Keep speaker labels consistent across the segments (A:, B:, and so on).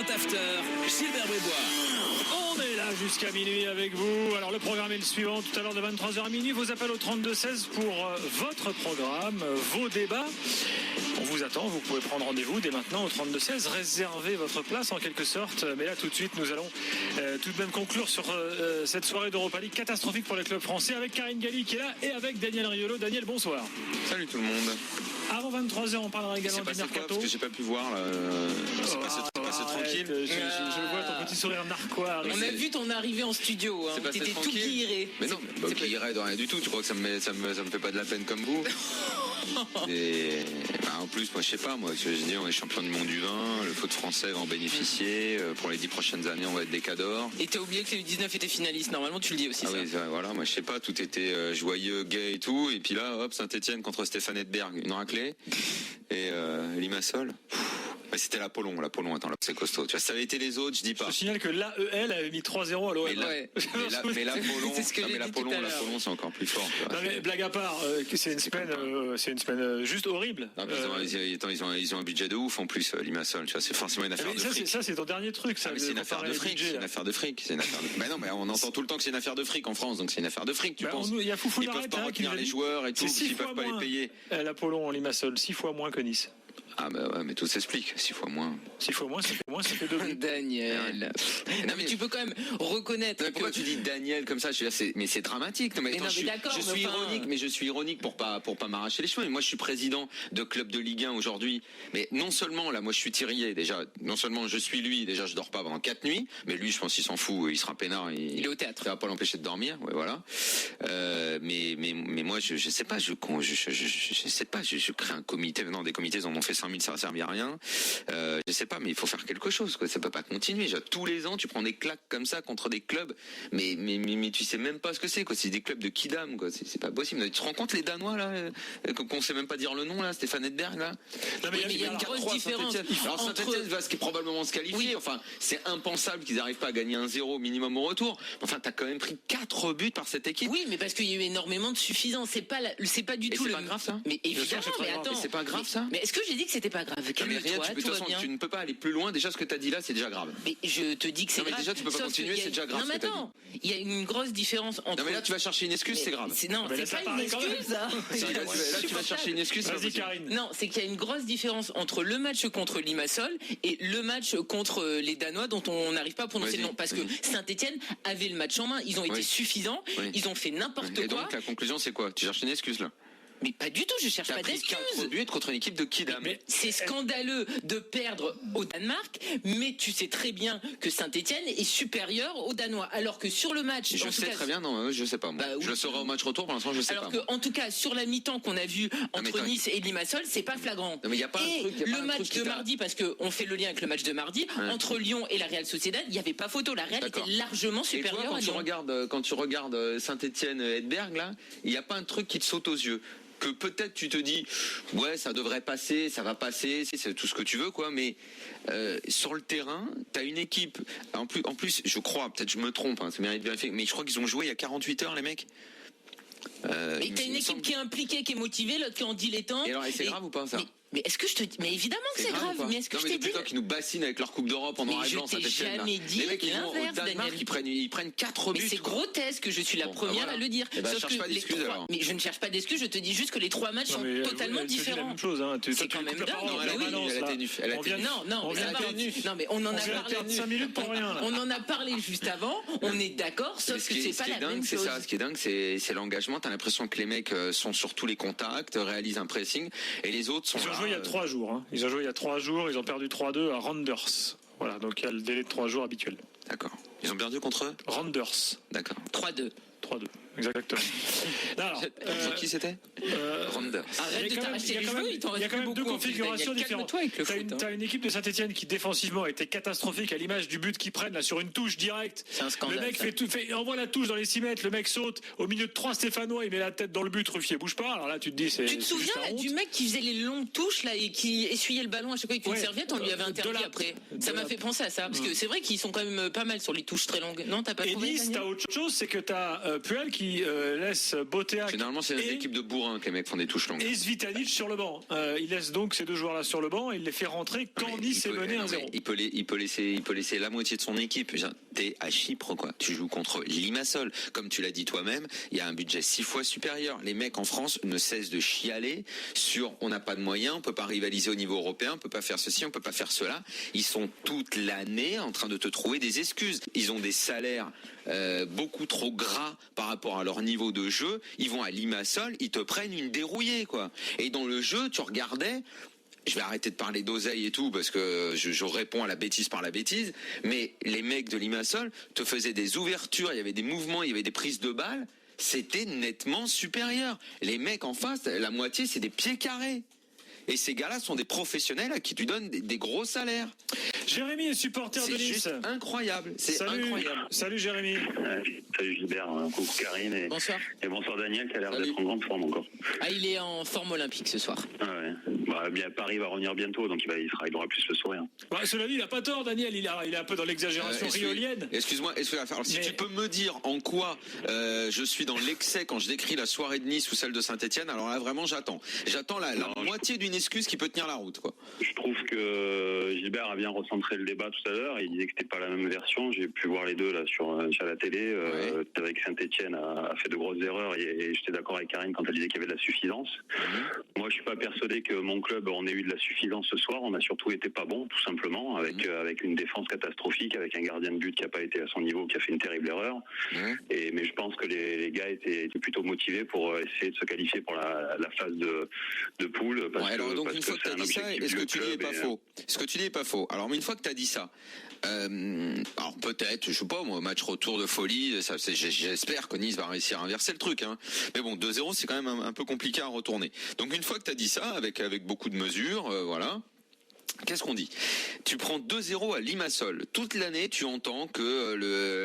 A: 20 after, Gilbert Bribois.
B: On est là jusqu'à minuit avec vous. Alors le programme est le suivant. Tout à l'heure de 23h à minuit, vos appels au 32-16 pour votre programme, vos débats. On vous attend, vous pouvez prendre rendez-vous dès maintenant au 32-16, réserver votre place en quelque sorte. Mais là tout de suite, nous allons tout de même conclure sur cette soirée d'Europa League catastrophique pour les clubs français avec Karine Galli qui est là et avec Daniel Riolo. Daniel, bonsoir.
C: Salut tout le monde.
B: Avant 23h, on parlera également du mercato.
C: Parce que j'ai pas pu voir là. C'est passé tranquille.
B: Je vois ton petit sourire narquois.
D: On a vu ton arrivée en studio. Hein. T'étais tout guilleré.
C: Mais non, guilleré de rien du tout. Tu crois que ça me fait pas de la peine comme vous? Et en plus, moi je sais pas, je dis, on est champion du monde du vin, le foot français va en bénéficier. Pour les 10 prochaines années, on va être des cadors.
D: Et t'as oublié que les U19 étaient finalistes. Normalement, tu le dis aussi.
C: Ah ça. Oui, voilà. Moi je sais pas, tout était joyeux, gay et tout. Et puis là, hop, Saint-Etienne contre Stéphane Edberg, une raclée. Et Limassol. C'était l'Apollon, attends, là, c'est costaud. Tu vois, si ça avait été les autres, je dis pas.
B: Je signale que l'AEL avait mis 3-0 à l'OM.
C: Mais l'Apollon, c'est encore plus fort.
B: Non, mais blague à part, c'est une semaine juste horrible.
C: Non, ils ont un budget de ouf en plus, Limassol. Tu vois, c'est forcément une affaire de fric.
B: Ça, c'est ton dernier truc. Ça,
C: c'est une affaire de fric. C'est une affaire de fric. Mais non, mais on entend tout le temps que c'est une affaire de fric en France, donc c'est une affaire de fric. Tu penses?
B: Il y a Foufou
C: Ils peuvent pas retenir les joueurs et tout, s'ils peuvent pas les payer.
B: L'Apollon, Limassol, 6 fois moins que Nice.
C: Ah bah ouais, mais tout s'explique. 6 fois moins.
B: 6 fois moins, ça fait 2.
D: Daniel. Non mais tu peux quand même reconnaître.
C: Mais pourquoi tu dis Daniel comme ça? Je veux dire, mais c'est dramatique. Non, mais d'accord, je suis ironique, mais je suis ironique pour pas m'arracher les cheveux. Mais moi, je suis président de club de Ligue 1 aujourd'hui. Mais non seulement là, moi, je suis Thirier déjà. Non seulement je suis lui, déjà, je dors pas pendant 4 nuits. Mais lui, je pense qu'il s'en fout. Il sera peinard.
D: Il est au théâtre.
C: Ça va pas l'empêcher de dormir. Ouais, voilà. Mais moi, je sais pas. Je sais pas. Je crée un comité. Non, des comités, ils en ont fait 5000, ça va servir à rien. Je sais pas, mais il faut faire quelque chose, quoi. Ça peut pas continuer. Tous les ans, tu prends des claques comme ça contre des clubs, mais tu sais même pas ce que c'est, quoi. C'est des clubs de Kidam, quoi. C'est pas possible. Tu te rends compte les Danois là, qu'on sait même pas dire le nom là, Stéphane Edberg là.
D: Non, mais il y a une grosse différence.
C: Alors Saint-Etienne va probablement se qualifier. Oui. Enfin, c'est impensable qu'ils n'arrivent pas à gagner 1-0 minimum au retour. Enfin, t'as quand même pris 4 buts par cette équipe.
D: Oui, mais parce qu'il y a eu énormément de suffisance. C'est pas du tout
C: le. C'est pas grave ça.
D: Mais évidemment, mais attends.
C: C'est pas grave ça.
D: Mais est-ce que j'ai dit que c'était pas grave?
C: Mais rien, de toute façon, tu ne peux pas aller plus loin. Déjà, ce que tu as dit là, c'est déjà grave.
D: Mais je te dis que c'est grave.
C: Mais déjà, tu peux pas continuer, c'est déjà grave.
D: Non, mais attends, il y a une grosse différence entre.
C: Non, mais là, tu vas chercher une excuse, c'est grave.
D: Non, c'est pas une excuse. Là,
C: tu vas chercher une excuse.
B: Vas-y, Karine.
D: Non, c'est qu'il y a une grosse différence entre le match contre Limassol et le match contre les Danois dont on n'arrive pas à prononcer le nom. Parce que Saint-Etienne avait le match en main. Ils ont été suffisants. Ils ont fait n'importe quoi.
C: Et donc, la conclusion, c'est quoi? Tu cherches une excuse là?
D: Mais pas du tout, je cherche pas d'excuses.
C: 4 buts contre une équipe de Kidam.
D: C'est scandaleux de perdre au Danemark, mais tu sais très bien que Saint-Etienne est supérieur aux Danois. Alors que sur le match...
C: Je sais très bien, non, je sais pas. Moi. Je le saurai au match retour, pour l'instant, je sais pas.
D: Alors que, en tout cas, sur la mi-temps qu'on a vu entre Nice et Limassol, c'est pas flagrant.
C: Non, mais y a pas
D: et le match de mardi, parce qu'on fait le lien avec le match de mardi, entre Lyon et la Real Sociedad, il n'y avait pas photo. La Real était largement supérieure à Lyon.
C: Quand tu regardes Saint-Etienne, Edberg, là, il n'y a pas un truc qui te saute aux yeux. Que peut-être tu te dis ouais ça devrait passer, ça va passer, c'est tout ce que tu veux quoi, mais sur le terrain t'as une équipe en plus je crois, peut-être je me trompe, ça mérite de vérifier, mais je crois qu'ils ont joué il y a 48 heures les mecs.
D: Et t'as une équipe qui est impliquée, qui est motivée, l'autre qui est en dilettante.
C: Et alors c'est grave ou pas ça?
D: Mais est-ce que je te dis, mais évidemment que c'est grave, mais est-ce que je t'ai dit
C: qui nous bassinent avec leur Coupe d'Europe en noir et blanc, ça
D: t'ai jamais dit
C: les mecs,
D: l'inverse, Daniel.
C: Ils prennent 4 buts.
D: Mais c'est grotesque, je suis la première à le dire.
C: Sauf que les 3...
D: Mais je ne cherche pas d'excuses, je te dis juste que les 3 matchs sont totalement différents.
B: C'est la même chose, hein.
D: C'est quand même dingue. Non, mais on en a parlé.
B: 5 minutes pour rien.
D: On en a parlé juste avant, on est d'accord, sauf que c'est pas la même chose.
C: Ce qui est dingue, c'est l'engagement. T'as l'impression que les mecs sont sur tous les contacts, réalisent un pressing, et les autres sont là.
B: Ils ont joué il y a 3 jours. Ils ont joué il y a 3 jours, ils ont perdu 3-2 à Randers. Voilà, donc il y a le délai de 3 jours habituel.
C: D'accord. Ils ont perdu contre eux?
B: Randers.
C: D'accord.
D: 3-2.
B: 3-2, exactement. Alors,
C: qui c'était? Randers.
D: Arrête de t'arracher les cheveux, il t'en reste
B: y a quand même deux configurations différentes. T'as une équipe de Saint-Etienne qui défensivement était catastrophique à l'image du but qu'ils prennent là sur une touche directe.
D: C'est un scandale.
B: Le mec envoie la touche dans les 6 mètres, le mec saute au milieu de 3 Stéphanois, il met la tête dans le but, Ruffier bouge pas. Alors là tu te dis c'est.
D: Tu te souviens là, du mec qui faisait les longues touches là et qui essuyait le ballon à chaque fois avec une serviette, on lui avait interdit après. Ça m'a fait penser à ça parce que c'est vrai qu'ils sont quand même pas mal sur les touches très longues. Non, t'as pas trouvé?
B: Et Nice, t'as autre chose, c'est que t'as Puel qui qui laisse Botea.
C: Généralement, c'est des équipes de bourrins que les mecs font des touches longues.
B: Et Svitanic sur le banc. Il laisse donc ces deux joueurs-là sur le banc et il les fait rentrer quand Nice est mené 1-0.
C: Il peut laisser la moitié de son équipe. T'es à Chypre, quoi. Tu joues contre Limassol. Comme tu l'as dit toi-même, il y a un budget 6 fois supérieur. Les mecs en France ne cessent de chialer sur on n'a pas de moyens, on peut pas rivaliser au niveau européen, on peut pas faire ceci, on peut pas faire cela. Ils sont toute l'année en train de te trouver des excuses. Ils ont des salaires beaucoup trop gras par rapport à leur niveau de jeu. Ils vont à Limassol, ils te prennent une dérouillée, quoi. Et dans le jeu, tu regardais. Je vais arrêter de parler d'oseille et tout parce que je réponds à la bêtise par la bêtise. Mais les mecs de Limassol te faisaient des ouvertures, il y avait des mouvements, il y avait des prises de balles. C'était nettement supérieur. Les mecs en face, la moitié, c'est des pieds carrés. Et ces gars-là sont des professionnels à qui tu donnes des gros salaires.
B: Jérémy est supporter de Nice.
C: C'est juste incroyable. Incroyable.
B: Salut Jérémy.
E: Salut Gilbert, coucou Karine et bonsoir Daniel qui a l'air d'être en grande forme encore.
D: Ah, il est en forme olympique ce soir.
E: Ah ouais. Paris va revenir bientôt, donc il aura plus le sourire.
B: Cela dit, il n'a pas tort, Daniel, il est un peu dans l'exagération riolienne.
C: Excuse-moi, alors, si tu peux me dire en quoi je suis dans l'excès quand je décris la soirée de Nice ou celle de Saint-Etienne, alors là vraiment j'attends la moitié d'une excuse qui peut tenir la route, quoi.
E: Je trouve que Gilbert a bien recentré le débat tout à l'heure. Il disait que c'était pas la même version. J'ai pu voir les deux là sur la télé. Avec Saint-Etienne a fait de grosses erreurs et j'étais d'accord avec Karine quand elle disait qu'il y avait de la suffisance. Moi, je suis pas persuadé que mon club en ait eu de la suffisance ce soir. On a surtout été pas bon, tout simplement, avec une défense catastrophique, avec un gardien de but qui a pas été à son niveau, qui a fait une terrible erreur. Mais je pense que les gars étaient plutôt motivés pour essayer de se qualifier pour la phase de poule.
C: Donc une fois que tu as dit ça, est-ce que tu dis est pas faux? Ce que tu dis est pas faux. Alors, mais une fois que tu as dit ça, alors peut-être, je sais pas, moi, match retour de folie, j'espère que Nice va réussir à inverser le truc, hein. Mais bon, 2-0, c'est quand même un peu compliqué à retourner. Donc une fois que tu as dit ça, avec beaucoup de mesures, voilà. Qu'est-ce qu'on dit? Tu prends 2-0 à Limassol. Toute l'année, tu entends que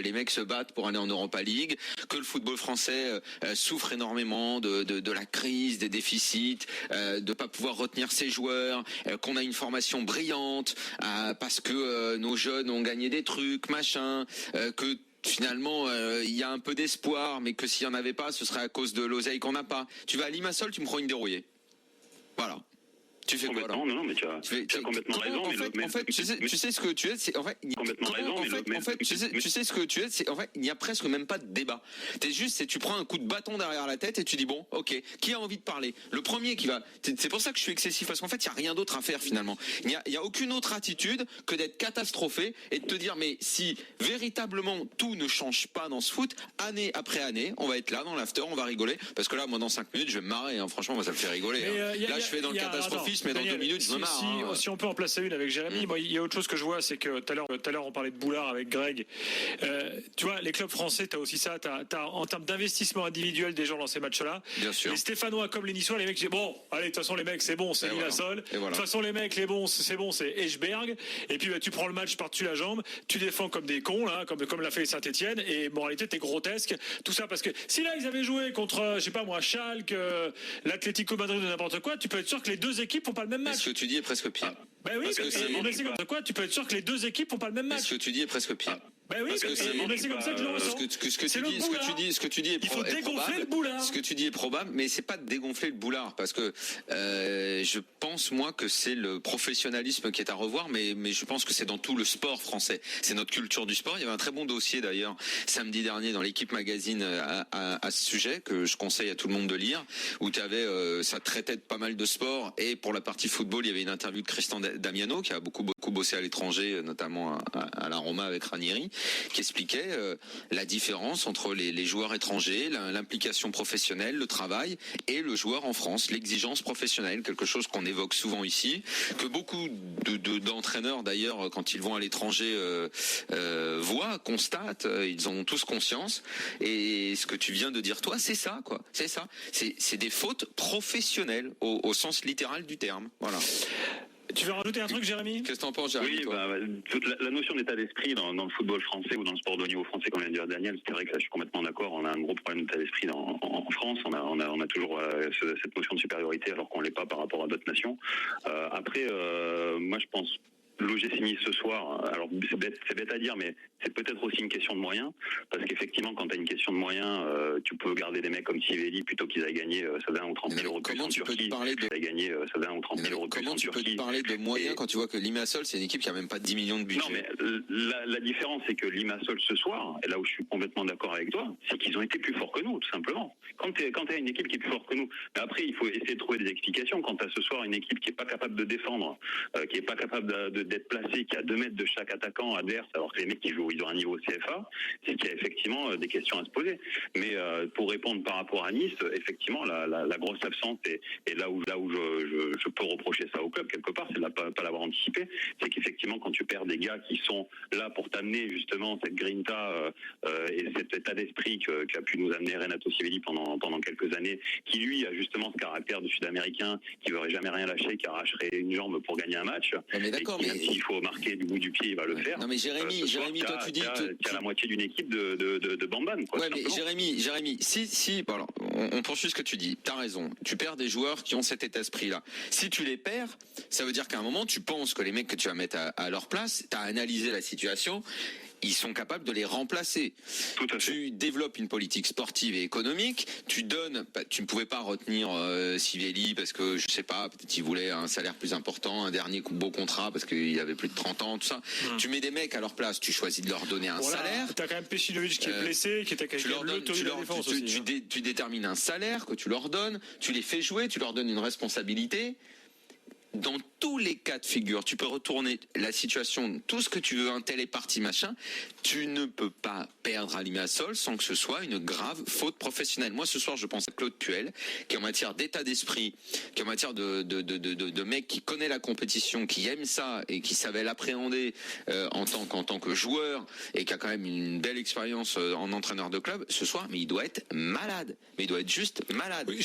C: les mecs se battent pour aller en Europa League, que le football français souffre énormément de la crise, des déficits, de pas pouvoir retenir ses joueurs, qu'on a une formation brillante, parce que nos jeunes ont gagné des trucs, machin, que finalement il y a un peu d'espoir, mais que s'il n'y en avait pas, ce serait à cause de l'oseille qu'on n'a pas. Tu vas à Limassol, tu me prends une dérouillée. Voilà. Tu fais quoi là?
E: Non, mais tu as complètement raison.
C: En fait, tu sais ce que tu es. Tu sais ce que tu es. En fait, il n'y a presque même pas de débat. Tu prends un coup de bâton derrière la tête et tu dis bon, ok, qui a envie de parler? Le premier qui va. C'est pour ça que je suis excessif parce qu'en fait, il y a rien d'autre à faire finalement. Il y a aucune autre attitude que d'être catastrophé et de te dire mais si véritablement tout ne change pas dans ce foot, année après année, on va être là dans l'after, on va rigoler parce que là, moi, dans 5 minutes, je vais me marrer. Hein. Franchement, moi, ça me fait rigoler. Là, je fais dans le catastrophisme. Mais dans 2 minutes, je me marre.
B: Si on peut en placer une avec Jérémy, il y a autre chose que je vois, c'est que tout à l'heure on parlait de Boulard avec Greg. Tu vois, les clubs français, t'as aussi ça, t'as en termes d'investissement individuel des gens dans ces matchs-là.
C: Bien sûr.
B: Les Stéphanois comme les Niçois, les mecs disent bon, allez, de toute façon les mecs c'est bon, c'est Limassol. De toute façon les mecs, c'est bon, c'est Eschberg. Et puis tu prends le match par-dessus la jambe, tu défends comme des cons là, comme l'a fait Saint-Etienne. Et moralité, t'es grotesque. Tout ça parce que si là ils avaient joué contre, je sais pas moi, Schalke, l'Atlético Madrid ou n'importe quoi, tu peux être sûr que les deux équipes font pas le même match.
C: Ce que tu dis est presque pire.
B: Ben oui, mais c'est comme quoi, tu peux être sûr que les deux équipes font pas le même match.
C: Ce que tu dis est presque pire.
B: Ben oui, mais c'est comme ça que je le ressens.
C: Ce que tu dis est
B: il faut dégonfler le boulard.
C: Ce que tu dis est probable, mais c'est pas de dégonfler le boulard, parce que je pense moi que c'est le professionnalisme qui est à revoir, mais je pense que c'est dans tout le sport français. C'est notre culture du sport. Il y avait un très bon dossier d'ailleurs samedi dernier dans l'Équipe Magazine à ce sujet que je conseille à tout le monde de lire, où tu avais ça traitait de pas mal de sport, et pour la partie football, il y avait une interview de Christian Damiano qui a beaucoup bossé à l'étranger, notamment à la Roma avec Ranieri, qui expliquait la différence entre les joueurs étrangers, l'implication professionnelle, le travail, et le joueur en France, l'exigence professionnelle, quelque chose qu'on évoque souvent ici, que beaucoup d'entraîneurs d'ailleurs, quand ils vont à l'étranger, voient, constatent, ils en ont tous conscience. Et ce que tu viens de dire toi, c'est ça, quoi. C'est ça. C'est des fautes professionnelles au sens littéral du terme. Voilà.
B: Tu veux rajouter un truc, Jérémy?
C: Qu'est-ce que t'en penses, Jérémy?
E: Oui, toute la notion d'état d'esprit dans le football français ou dans le sport de haut niveau français, comme vient de dire Daniel, c'est vrai que là, je suis complètement d'accord. On a un gros problème d'état d'esprit en France. On a toujours cette notion de supériorité alors qu'on l'est pas par rapport à d'autres nations. Après, moi, je pense l'OGC Nice ce soir, alors c'est bête à dire, mais c'est peut-être aussi une question de moyens, parce qu'effectivement, quand tu as une question de moyens, tu peux garder des mecs comme Sivelli plutôt qu'ils aient gagné 20 ou 30 000 euros de plus en Turquie. Gagné 20 ou 30 000 euros de plus en Turquie.
C: Comment tu peux parler de moyens quand tu vois que Limassol, c'est une équipe qui a même pas 10 millions de budget?
E: Non, mais la différence, c'est que Limassol ce soir, et là où je suis complètement d'accord avec toi, c'est qu'ils ont été plus forts que nous, tout simplement. Quand tu as une équipe qui est plus forte que nous, mais après, il faut essayer de trouver des explications. Quand tu as ce soir une équipe qui est pas capable de défendre, qui est pas capable d'être placée, qui a 2 mètres de chaque attaquant adverse, alors que les mecs qui jouent, ils ont un niveau CFA, c'est qu'il y a effectivement des questions à se poser. Mais pour répondre par rapport à Nice, effectivement, la grosse absence, et là où je peux reprocher ça au club, quelque part, c'est de pas l'avoir anticipé, c'est qu'effectivement, quand tu perds des gars qui sont là pour t'amener justement cette grinta et cet état d'esprit qu'a pu nous amener Renato Sivelli pendant quelques années, qui lui a justement ce caractère de Sud-Américain, qui n'aurait jamais rien lâcher, qui arracherait une jambe pour gagner un match,
C: mais d'accord,
E: et qui, même s'il faut marquer du bout du pied, il va le faire.
C: Non mais Jérémy, toi tu dis...
E: Tu as la moitié d'une équipe de bamban, quoi.
C: Ouais, mais Jérémy, si bon, alors, on poursuit ce que tu dis, t'as raison, tu perds des joueurs qui ont cet état d'esprit-là. Si tu les perds, ça veut dire qu'à un moment, tu penses que les mecs que tu vas mettre à leur place, t'as analysé la situation, ils sont capables de les remplacer.
E: Tout à fait.
C: Tu développes une politique sportive et économique, tu ne pouvais pas retenir Sivelli parce que, je sais pas, peut-être il voulait un salaire plus important, un dernier beau contrat parce qu'il avait plus de 30 ans, tout ça. Tu mets des mecs à leur place, tu choisis de leur donner un salaire.
B: T'as quand même Pesilovic qui est blessé, qui est quand même l'autorité de la défense aussi.
C: Tu détermines un salaire que tu leur donnes, tu les fais jouer, tu leur donnes une responsabilité. Dans tous les cas de figure, tu peux retourner la situation, tout ce que tu veux, un tel est parti, machin, tu ne peux pas perdre à Limassol sans que ce soit une grave faute professionnelle. Moi, ce soir, je pense à Claude Puel, qui en matière d'état d'esprit, qui en matière de mec qui connaît la compétition, qui aime ça et qui savait l'appréhender en tant que joueur et qui a quand même une belle expérience en entraîneur de club, ce soir, mais il doit être malade. Mais il doit être juste malade.
B: Oui,